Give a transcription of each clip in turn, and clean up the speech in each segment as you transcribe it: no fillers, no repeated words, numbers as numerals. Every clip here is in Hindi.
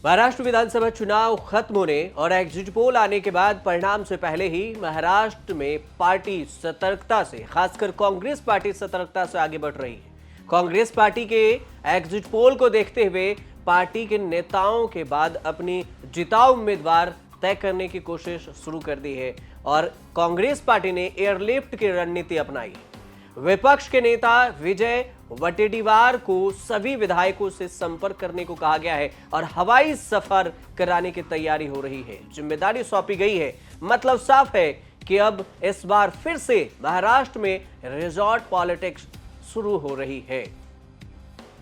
महाराष्ट्र विधानसभा चुनाव खत्म होने और एग्जिट पोल आने के बाद परिणाम से पहले ही महाराष्ट्र में पार्टी सतर्कता से, खासकर कांग्रेस पार्टी सतर्कता से आगे बढ़ रही है। कांग्रेस पार्टी के एग्जिट पोल को देखते हुए पार्टी के नेताओं के बाद अपनी जिताऊ उम्मीदवार तय करने की कोशिश शुरू कर दी है और कांग्रेस पार्टी ने एयरलिफ्ट की रणनीति अपनाई है। विपक्ष के नेता विजय वटेटीवार को सभी विधायकों से संपर्क करने को कहा गया है और हवाई सफर कराने की तैयारी हो रही है। जिम्मेदारी सौंपी गई है। मतलब साफ है कि अब इस बार फिर से महाराष्ट्र में रिजॉर्ट पॉलिटिक्स शुरू हो रही है।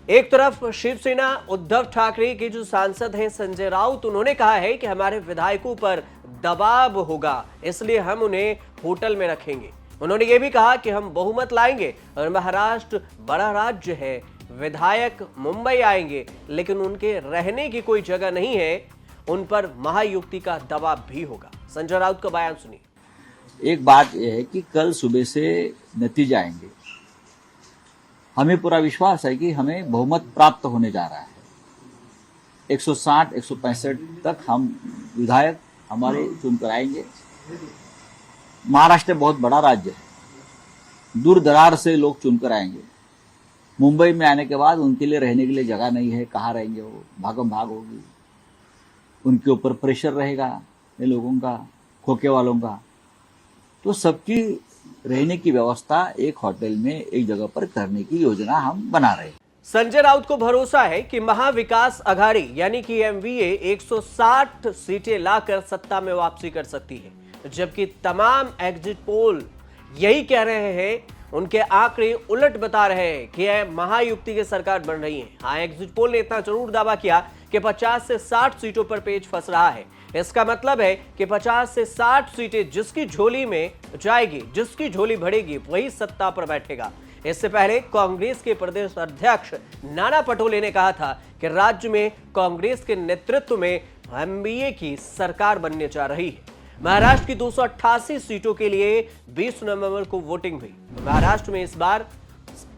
एक तरफ शिवसेना उद्धव ठाकरे के जो सांसद हैं संजय राउत, उन्होंने कहा है कि हमारे विधायकों पर दबाव होगा, इसलिए हम उन्हें होटल में रखेंगे। उन्होंने ये भी कहा कि हम बहुमत लाएंगे और महाराष्ट्र बड़ा राज्य है, विधायक मुंबई आएंगे लेकिन उनके रहने की कोई जगह नहीं है, उन पर महायुति का दबाव भी होगा। संजय राउत का बयान सुनिए। एक बात यह है कि कल सुबह से नतीजे आएंगे। हमें पूरा विश्वास है कि हमें बहुमत प्राप्त होने जा रहा है। 160, 165 तक हम विधायक हमारे चुनकर आएंगे। महाराष्ट्र बहुत बड़ा राज्य है, दूर दरार से लोग चुनकर आएंगे। मुंबई में आने के बाद उनके लिए रहने के लिए जगह नहीं है, कहाँ रहेंगे वो, भागम भाग होगी, उनके ऊपर प्रेशर रहेगा ये लोगों का, खोखे वालों का। तो सबकी रहने की व्यवस्था एक होटल में एक जगह पर करने की योजना हम बना रहे हैं। संजय राउत को भरोसा है कि महाविकास अघाड़ी यानी कि एमवीए 160 सीटें लाकर सत्ता में वापसी कर सकती है, जबकि तमाम एग्जिट पोल यही कह रहे हैं, उनके आंकड़े उलट बता रहे हैं कि महायुति की सरकार बन रही है। हाँ, एग्जिट पोल ने इतना जरूर दावा किया कि 50 से 60 सीटों पर पेच फंस रहा है। इसका मतलब है कि 50 से 60 सीटें जिसकी झोली में जाएगी, जिसकी झोली भरेगी, वही सत्ता पर बैठेगा। इससे पहले कांग्रेस के प्रदेश अध्यक्ष नाना पटोले ने कहा था कि राज्य में कांग्रेस के नेतृत्व में एमवीए की सरकार बनने जा रही है। महाराष्ट्र की 288 सीटों के लिए 20 नवंबर को वोटिंग हुई। महाराष्ट्र में इस बार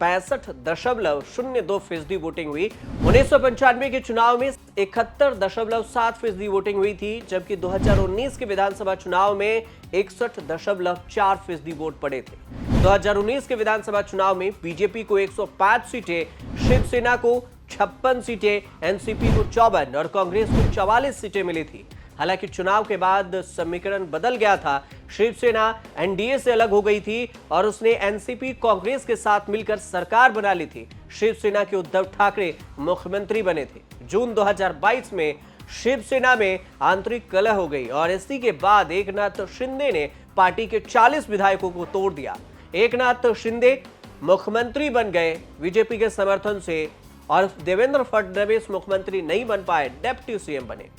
65.02% वोटिंग हुई। 1995 के चुनाव में 71.7% वोटिंग हुई थी, जबकि 2019 के विधानसभा चुनाव में 61.4% वोट पड़े थे। 2019 के विधानसभा चुनाव में बीजेपी को 105 सीटें, शिवसेना को 56 सीटें, एनसीपी को 54 और कांग्रेस को 44 सीटें मिली थी। हालांकि चुनाव के बाद समीकरण बदल गया था। शिवसेना एनडीए से अलग हो गई थी और उसने एनसीपी कांग्रेस के साथ मिलकर सरकार बना ली थी। शिवसेना के उद्धव ठाकरे मुख्यमंत्री बने थे। जून 2022 में शिवसेना में आंतरिक कलह हो गई और इसी के बाद एकनाथ शिंदे ने पार्टी के 40 विधायकों को तोड़ दिया। एकनाथ शिंदे मुख्यमंत्री बन गए बीजेपी के समर्थन से और देवेंद्र फडणवीस मुख्यमंत्री नहीं बन पाए, डिप्टी सीएम बने।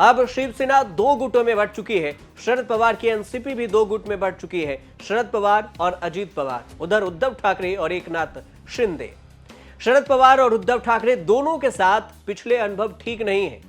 अब शिवसेना 2 गुटों में बढ़ चुकी है। शरद पवार की एनसीपी भी 2 गुट में बढ़ चुकी है, शरद पवार और अजीत पवार, उधर उद्धव ठाकरे और एकनाथ शिंदे। शरद पवार और उद्धव ठाकरे दोनों के साथ पिछले अनुभव ठीक नहीं है।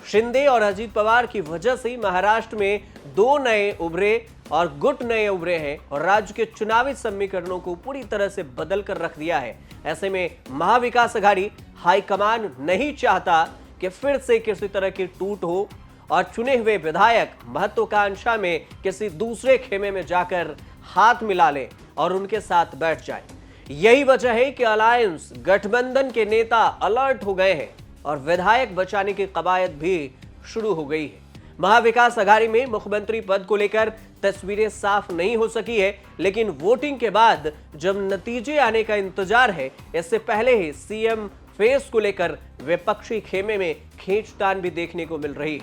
शिंदे और अजीत पवार की वजह से महाराष्ट्र में 2 नए उभरे और गुट नए उभरे हैं और राज्य के चुनावी समीकरणों को पूरी तरह से बदल कर रख दिया है। ऐसे में महाविकास अघाड़ी हाईकमान नहीं चाहता कि फिर से किसी तरह की टूट हो और चुने हुए विधायक महत्वाकांक्षा में किसी दूसरे खेमे में जाकर हाथ मिला ले और उनके साथ बैठ जाए। यही वजह है कि अलायंस गठबंधन के नेता अलर्ट हो गए हैं और विधायक बचाने की कवायद भी शुरू हो गई है। महाविकास अघाड़ी में मुख्यमंत्री पद को लेकर तस्वीरें साफ नहीं हो सकी है, लेकिन वोटिंग के बाद जब नतीजे आने का इंतजार है, इससे पहले ही सीएम फेस को लेकर विपक्षी खेमे में खींचतान भी देखने को मिल रही है।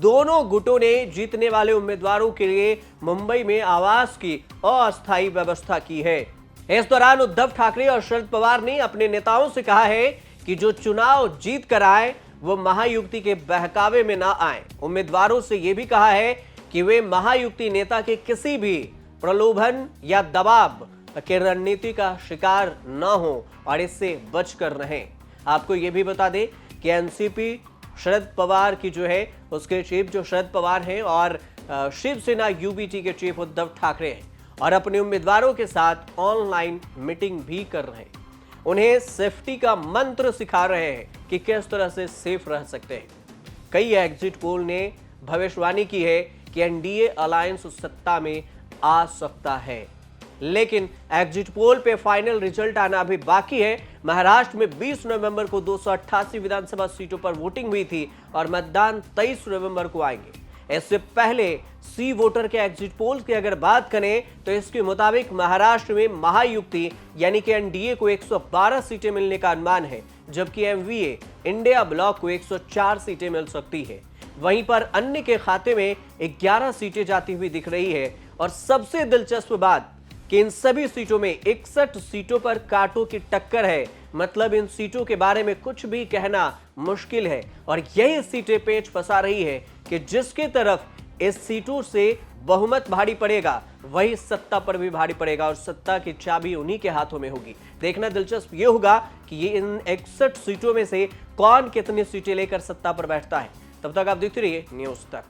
दोनों गुटों ने जीतने वाले उम्मीदवारों के लिए मुंबई में आवास की अस्थायी व्यवस्था की है। इस दौरान उद्धव ठाकरे और शरद पवार ने अपने नेताओं से कहा है कि जो चुनाव जीत कर आए वो महायुति के बहकावे में ना आए। उम्मीदवारों से यह भी कहा है कि वे महायुति नेता के किसी भी प्रलोभन या दबाव के रणनीति का शिकार न हो और इससे बचकर रहें। आपको यह भी बता दें कि एनसीपी शरद पवार की जो है उसके चीफ जो शरद पवार हैं और शिवसेना यूबीटी के चीफ उद्धव ठाकरे हैं और अपने उम्मीदवारों के साथ ऑनलाइन मीटिंग भी कर रहे हैं। उन्हें सेफ्टी का मंत्र सिखा रहे हैं कि किस तरह से सेफ रह सकते हैं। कई एग्जिट पोल ने भविष्यवाणी की है कि एनडीए अलायंस सत्ता में आ सकता है, लेकिन एग्जिट पोल पे फाइनल रिजल्ट आना अभी बाकी है। महाराष्ट्र में 20 नवंबर को 288 विधानसभा सीटों पर वोटिंग हुई थी और मतदान 23 नवंबर को आएंगे। इससे पहले सी वोटर के एग्जिट पोल की अगर बात करें तो इसके मुताबिक महाराष्ट्र में महायुति यानी कि एनडीए को 112 सीटें मिलने का अनुमान है, जबकि एमवीए इंडिया ब्लॉक को 104 सीटें मिल सकती है। वहीं पर अन्य के खाते में 11 सीटें जाती हुई दिख रही है और सबसे दिलचस्प बात कि इन सभी सीटों में 61 सीटों पर कांटों की टक्कर है। मतलब इन सीटों के बारे में कुछ भी कहना मुश्किल है और यही सीटें पेच फंसा रही है कि जिसके तरफ इस सीटों से बहुमत भारी पड़ेगा वही सत्ता पर भी भारी पड़ेगा और सत्ता की चाबी उन्हीं के हाथों में होगी। देखना दिलचस्प ये होगा कि ये इन 61 सीटों में से कौन कितनी सीटें लेकर सत्ता पर बैठता है। तब तक आप देखते रहिए न्यूज़ तक।